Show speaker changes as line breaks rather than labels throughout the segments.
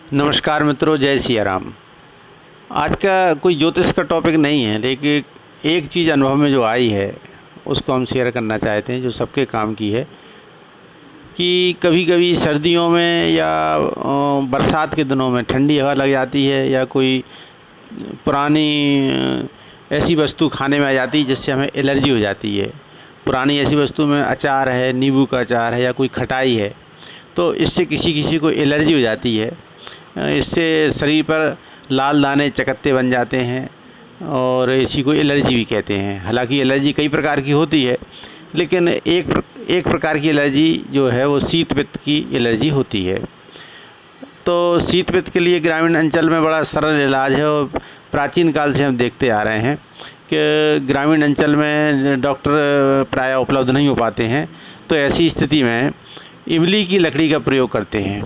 नमस्कार मित्रों, जय सिया राम। आज का कोई ज्योतिष का टॉपिक नहीं है, लेकिन एक चीज़ अनुभव में जो आई है उसको हम शेयर करना चाहते हैं, जो सबके काम की है। कि कभी कभी सर्दियों में या बरसात के दिनों में ठंडी हवा लग जाती है, या कोई पुरानी ऐसी वस्तु खाने में आ जाती है जिससे हमें एलर्जी हो जाती है। पुरानी ऐसी वस्तु में अचार है, नींबू का अचार है या कोई खटाई है, तो इससे किसी किसी को एलर्जी हो जाती है। इससे शरीर पर लाल दाने चकत्ते बन जाते हैं और इसी को एलर्जी भी कहते हैं। हालांकि एलर्जी कई प्रकार की होती है, लेकिन एक प्रकार की एलर्जी जो है वो शीत पित्त की एलर्जी होती है। तो शीत पित्त के लिए ग्रामीण अंचल में बड़ा सरल इलाज है, और प्राचीन काल से हम देखते आ रहे हैं कि ग्रामीण अंचल में डॉक्टर प्रायः उपलब्ध नहीं हो पाते हैं। तो ऐसी स्थिति में इमली की लकड़ी का प्रयोग करते हैं।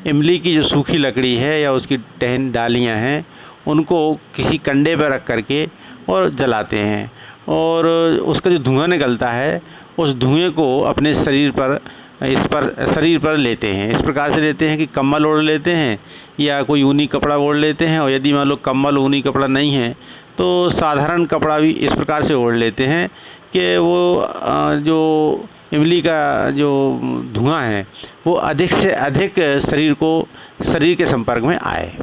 इमली की जो सूखी लकड़ी है या उसकी टहन डालियाँ हैं, उनको किसी कंडे पर रख करके और जलाते हैं, और उसका जो धुआं निकलता है उस धुएं को अपने शरीर पर लेते हैं। इस प्रकार से लेते हैं कि कम्बल ओढ़ लेते हैं या कोई ऊनी कपड़ा ओढ़ लेते हैं, और यदि मान लो कम्बल ऊनी कपड़ा नहीं है तो साधारण कपड़ा भी इस प्रकार से ओढ़ लेते हैं कि वो जो इमली का जो धुआं है वो अधिक से अधिक शरीर के संपर्क में आए,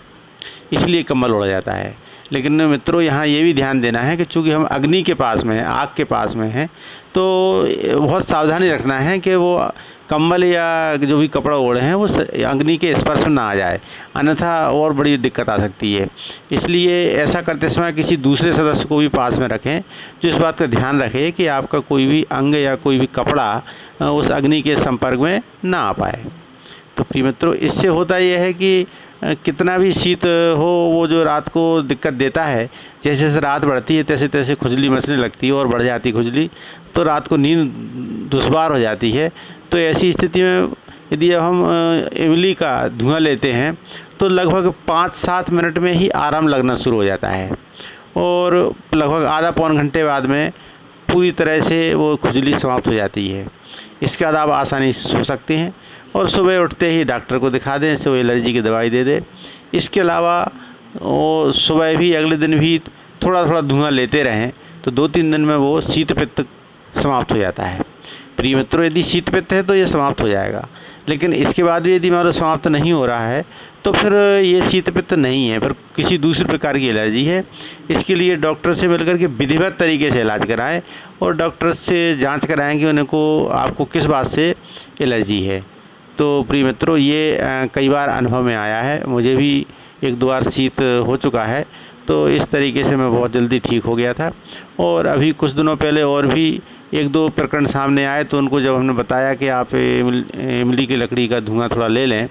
इसलिए कम्बल ओढ़ा जाता है। लेकिन मित्रों, यहाँ ये भी ध्यान देना है कि चूँकि हम अग्नि के पास में हैं, आग के पास में हैं, तो बहुत सावधानी रखना है कि वो कम्बल या जो भी कपड़ा ओढ़े हैं वो अग्नि के स्पर्श में ना आ जाए, अन्यथा और बड़ी दिक्कत आ सकती है। इसलिए ऐसा करते समय किसी दूसरे सदस्य को भी पास में रखें, जो इस बात का ध्यान रखे कि आपका कोई भी अंग या कोई भी कपड़ा उस अग्नि के संपर्क में ना आ पाए। तो प्रिय मित्रों, इससे होता यह है कि कितना भी शीत हो, वो जो रात को दिक्कत देता है, जैसे जैसे रात बढ़ती है तैसे तैसे खुजली मचने लगती है और बढ़ जाती खुजली, तो रात को नींद दुश्वार हो जाती है। तो ऐसी स्थिति में यदि हम इमली का धुआं लेते हैं तो लगभग 5-7 मिनट में ही आराम लगना शुरू हो जाता है, और लगभग आधा पौन घंटे बाद में पूरी तरह से वो खुजली समाप्त हो जाती है। इसके बाद आप आसानी से सो सकते हैं, और सुबह उठते ही डॉक्टर को दिखा दें, इससे वो एलर्जी की दवाई दे दे। इसके अलावा वो सुबह भी अगले दिन भी थोड़ा थोड़ा धुआं लेते रहें, तो 2-3 दिन में वो शीत पित्त समाप्त हो जाता है। प्रिय मित्रों, यदि शीत पित्त है तो ये समाप्त हो जाएगा, लेकिन इसके बाद भी यदि मान समाप्त नहीं हो रहा है तो फिर ये शीत पित्त नहीं है, फिर किसी दूसरे प्रकार की एलर्जी है। इसके लिए डॉक्टर से मिलकर के विधिवत तरीके से इलाज कराएं, और डॉक्टर से जांच कराएं कि आपको किस बात से एलर्जी है। तो प्रिय मित्रों, ये कई बार अनुभव में आया है, मुझे भी 1-2 बार शीत हो चुका है। तो इस तरीके से मैं बहुत जल्दी ठीक हो गया था। और अभी कुछ दिनों पहले और भी 1-2 प्रकरण सामने आए, तो उनको जब हमने बताया कि आप इमली की लकड़ी का धुआं थोड़ा ले लें,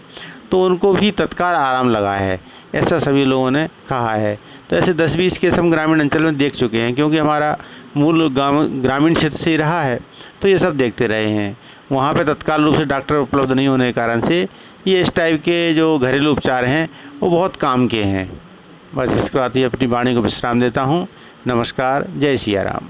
तो उनको भी तत्काल आराम लगा है, ऐसा सभी लोगों ने कहा है। तो ऐसे 10-20 केस हम ग्रामीण अंचल में देख चुके हैं, क्योंकि हमारा मूल ग्रामीण क्षेत्र से ही रहा है, तो ये सब देखते रहे हैं। वहाँ पे तत्काल रूप से डॉक्टर उपलब्ध नहीं होने के कारण से ये इस टाइप के जो घरेलू उपचार हैं वो बहुत काम के हैं। बस इसके बाद ही अपनी वाणी को विश्राम देता हूँ। नमस्कार, जय सिया राम।